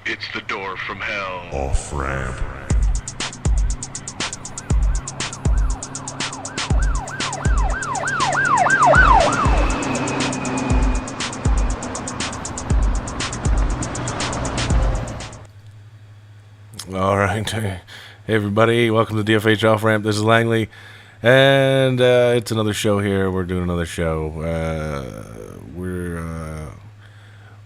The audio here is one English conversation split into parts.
It's the door from hell. Off Ramp. All right. Hey, everybody. Welcome to DFH Off Ramp. This is Langley. And it's another show here. We're doing another show.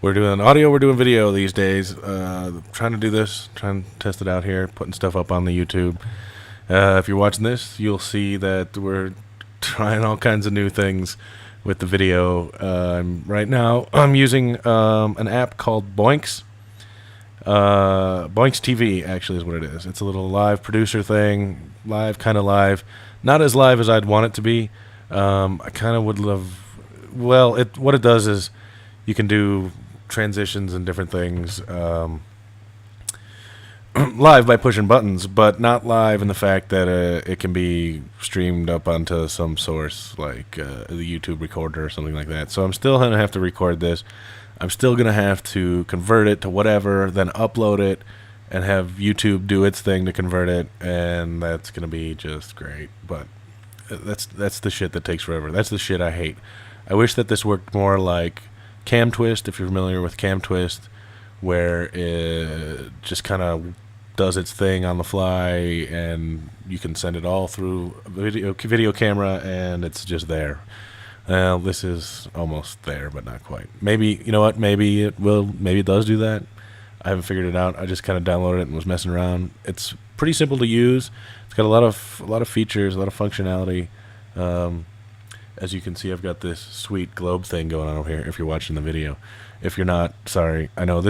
We're doing audio. We're doing video these days. Trying to do this. Trying to test it out here. Putting stuff up on the YouTube. If you're watching this, you'll see that we're trying all kinds of new things with the video. Right now, I'm using an app called Boinx. BoinxTV actually is what it is. It's a little live producer thing, kind of live, not as live as I'd want it to be. I kind of would love. Well, what it does is you can do transitions and different things live by pushing buttons, but not live in the fact that it can be streamed up onto some source like the YouTube recorder or something like that. So I'm still gonna have to record this. I'm still going to have to convert it to whatever, then upload it, and have YouTube do its thing to convert it, and that's going to be just great. But that's the shit that takes forever. That's the shit I hate. I wish that this worked more like Cam Twist, if you're familiar with Cam Twist, where it just kind of does its thing on the fly, and you can send it all through a video camera, and it's just there. Well, this is almost there, but not quite. Maybe, you know what? Maybe it will. Maybe it does do that. I haven't figured it out. I just kind of downloaded it and was messing around. It's pretty simple to use. It's got a lot of features, a lot of functionality. As you can see, I've got this sweet globe thing going on over here. If you're watching the video, if you're not, sorry. I know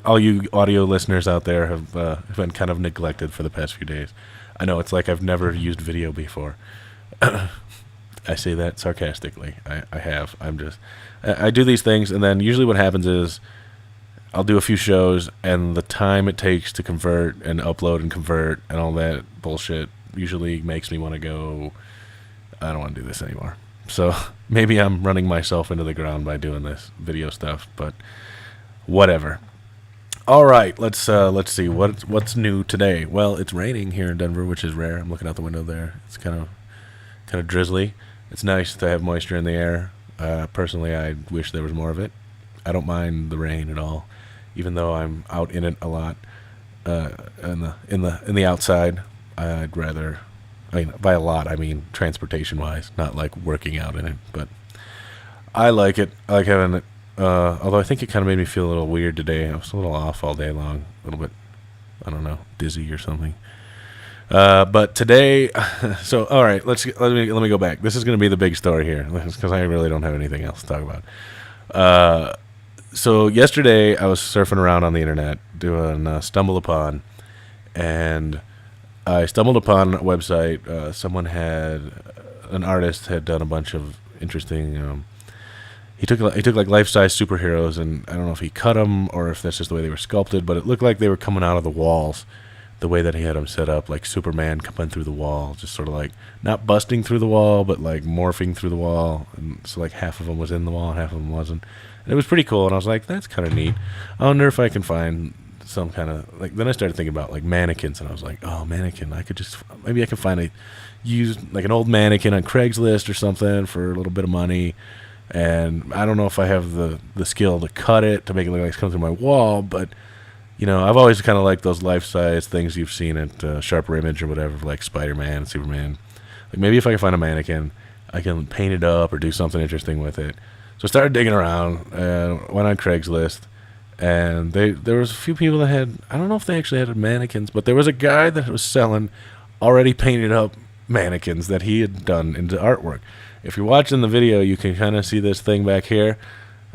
all you audio listeners out there have been kind of neglected for the past few days. I know it's like I've never used video before. I say that sarcastically. I have. I do these things, and then usually what happens is I'll do a few shows, and the time it takes to convert and upload and convert and all that bullshit usually makes me want to go, I don't want to do this anymore. So maybe I'm running myself into the ground by doing this video stuff, but whatever. All right, let's see what's new today. Well, it's raining here in Denver, which is rare. I'm looking out the window there. It's kind of drizzly. It's nice to have moisture in the air. Personally, I wish there was more of it. I don't mind the rain at all, even though I'm out in it a lot. In the outside, I'd rather. I mean, by a lot, I mean transportation-wise, not like working out in it. But I like it. I like having it. Although I think it kind of made me feel a little weird today. I was a little off all day long, a little bit, I don't know, dizzy or something. But today, so all right, let me go back. This is going to be the big story here because I really don't have anything else to talk about. So yesterday I was surfing around on the internet doing Stumble Upon, and I stumbled upon a website. An artist had done a bunch of interesting. He took like life-size superheroes, and I don't know if he cut them or if that's just the way they were sculpted, but it looked like they were coming out of the walls. The way that he had them set up, like Superman coming through the wall, just sort of like not busting through the wall, but like morphing through the wall. And so like half of them was in the wall, and half of them wasn't. And it was pretty cool. And I was like, that's kind of neat. I wonder if I can find some kind of like. Then I started thinking about like mannequins, and I was like, oh, mannequin. Maybe I can find use like an old mannequin on Craigslist or something for a little bit of money. And I don't know if I have the skill to cut it to make it look like it's coming through my wall, but. You know, I've always kind of liked those life-size things you've seen at Sharper Image or whatever, like Spider-Man, Superman. Like maybe if I can find a mannequin, I can paint it up or do something interesting with it. So I started digging around, went on Craigslist, and there was a few people that had, I don't know if they actually had mannequins, but there was a guy that was selling already painted up mannequins that he had done into artwork. If you're watching the video, you can kind of see this thing back here.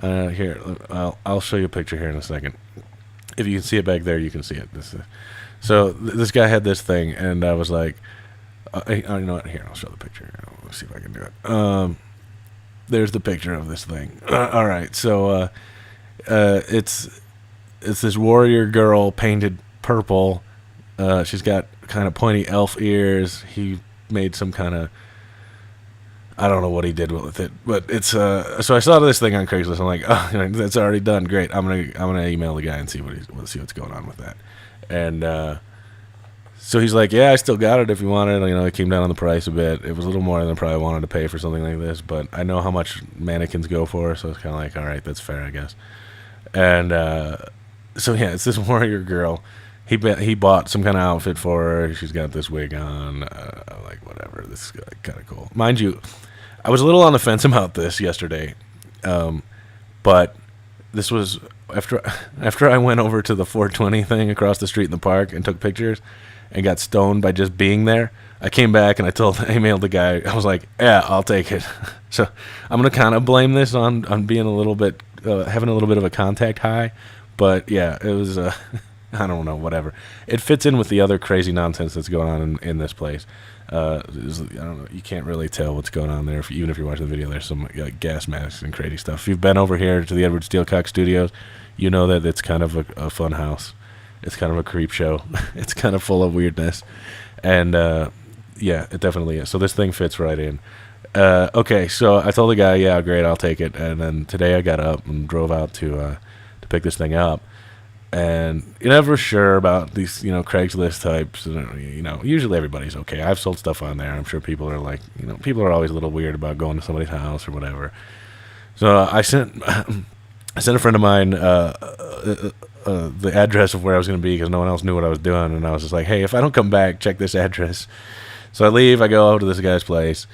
Here, I'll show you a picture here in a second. If you can see it back there, you can see it. This guy had this thing, and I was like, you know what? Here, I'll show the picture. Let's see if I can do it. There's the picture of this thing. All right, so it's this warrior girl painted purple. She's got kind of pointy elf ears. He made some kind of I don't know what he did with it, but it's so I saw this thing on Craigslist. I'm like, oh, that's already done. Great. I'm gonna email the guy and see what's going on with that. And so he's like, yeah, I still got it if you want it. It came down on the price a bit. It was a little more than I probably wanted to pay for something like this, but I know how much mannequins go for, so it's kind of like, all right, that's fair, I guess. And so yeah, it's this warrior girl. He bought some kind of outfit for her. She's got this wig on. I'm like, whatever. This is kind of cool. Mind you, I was a little on the fence about this yesterday, but this was after I went over to the 420 thing across the street in the park and took pictures and got stoned by just being there. I came back and I emailed the guy. I was like, yeah, I'll take it. So I'm gonna kind of blame this on being a little bit having a little bit of a contact high, but yeah, it was. I don't know, whatever. It fits in with the other crazy nonsense that's going on in this place. I don't know. You can't really tell what's going on there. Even if you're watching the video, there's some gas masks and crazy stuff. If you've been over here to the Edward Steelcock Studios, you know that it's kind of a fun house. It's kind of a creep show. It's kind of full of weirdness. And, yeah, it definitely is. So this thing fits right in. Okay, so I told the guy, yeah, great, I'll take it. And then today I got up and drove out to pick this thing up. And you're never sure about these, Craigslist types. Usually everybody's okay. I've sold stuff on there. I'm sure people are like, people are always a little weird about going to somebody's house or whatever. So I sent a friend of mine the address of where I was going to be because no one else knew what I was doing. And I was just like, hey, if I don't come back, check this address. So I leave. I go over to this guy's place.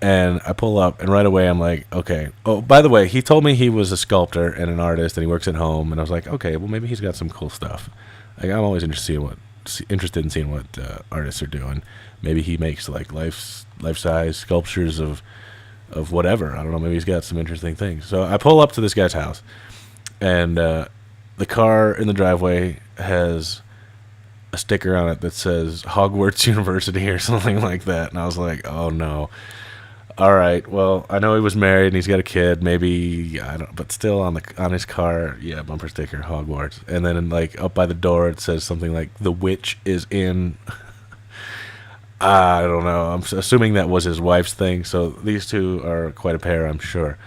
And I pull up, and right away I'm like, okay. Oh, by the way, he told me he was a sculptor and an artist, and he works at home. And I was like, okay, well maybe he's got some cool stuff. Like I'm always interested in seeing what artists are doing. Maybe he makes like life-size sculptures of whatever. I don't know. Maybe he's got some interesting things. So I pull up to this guy's house, and the car in the driveway has a sticker on it that says Hogwarts University or something like that. And I was like, oh no. All right. Well, I know he was married and he's got a kid. Maybe I don't. But still, on his car, yeah, bumper sticker Hogwarts. And then up by the door, it says something like "The witch is in." I don't know. I'm assuming that was his wife's thing. So these two are quite a pair, I'm sure.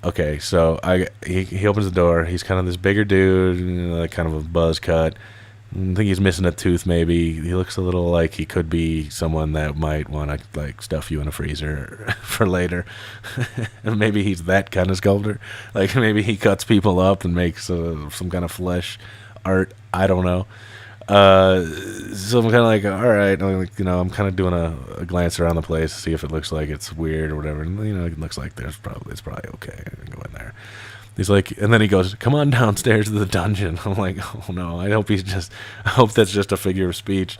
Okay, so he opens the door. He's kind of this bigger dude, kind of a buzz cut. I think he's missing a tooth, maybe. He looks a little like he could be someone that might want to stuff you in a freezer for later. And maybe he's that kind of sculptor. Maybe he cuts people up and makes some kind of flesh art. I don't know. So I'm kind of like, all right. I'm kind of doing a glance around the place to see if it looks like it's weird or whatever. And it looks like it's probably okay. I can go in there. He's like, and then he goes, come on downstairs to the dungeon. I'm like, oh no, I hope that's just a figure of speech.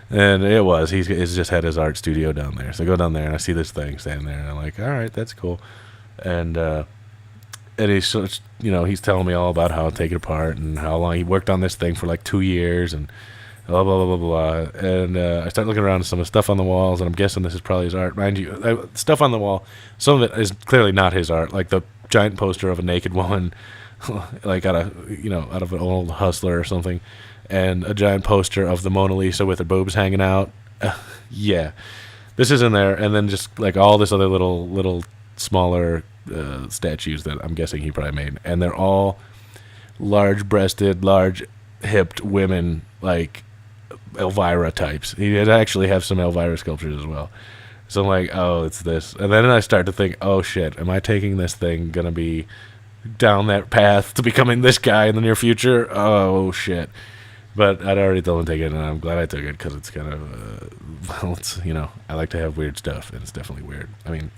And it was. He's just had his art studio down there. So I go down there and I see this thing standing there and I'm like, all right, that's cool. And he's he's telling me all about how to take it apart and how long he worked on this thing for 2 years and blah, blah, blah, blah, blah. And I start looking around at some of the stuff on the walls, and I'm guessing this is probably his art. Mind you, stuff on the wall, some of it is clearly not his art. Like the giant poster of a naked woman, out of an old Hustler or something, and a giant poster of the Mona Lisa with her boobs hanging out. Yeah, this is in there, and then just all this other little smaller statues that I'm guessing he probably made, and they're all large-breasted, large-hipped women, Elvira types. He did actually have some Elvira sculptures as well. So I'm like, oh, it's this. And then I start to think, oh shit, am I taking this thing gonna be down that path to becoming this guy in the near future? Oh shit. But I'd already told him to take it, and I'm glad I took it because it's kind of, I like to have weird stuff, and it's definitely weird. I mean,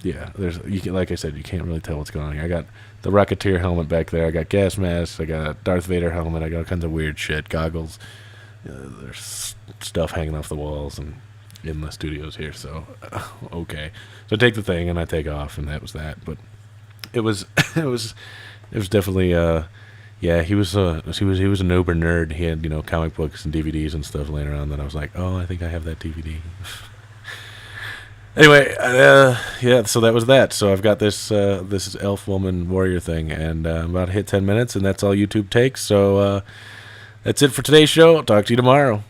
yeah, like I said, you can't really tell what's going on here. I got the Rocketeer helmet back there. I got gas masks. I got a Darth Vader helmet. I got all kinds of weird shit, goggles. There's stuff hanging off the walls and in the studios here. So, okay. So I take the thing and I take off, and that was that. But it was definitely yeah. He was an uber nerd. He had comic books and DVDs and stuff laying around. That I was like, oh, I think I have that DVD. Anyway, yeah, so that was that. So I've got this elf woman warrior thing, and I'm about to hit 10 minutes, and that's all YouTube takes. So that's it for today's show. I'll talk to you tomorrow.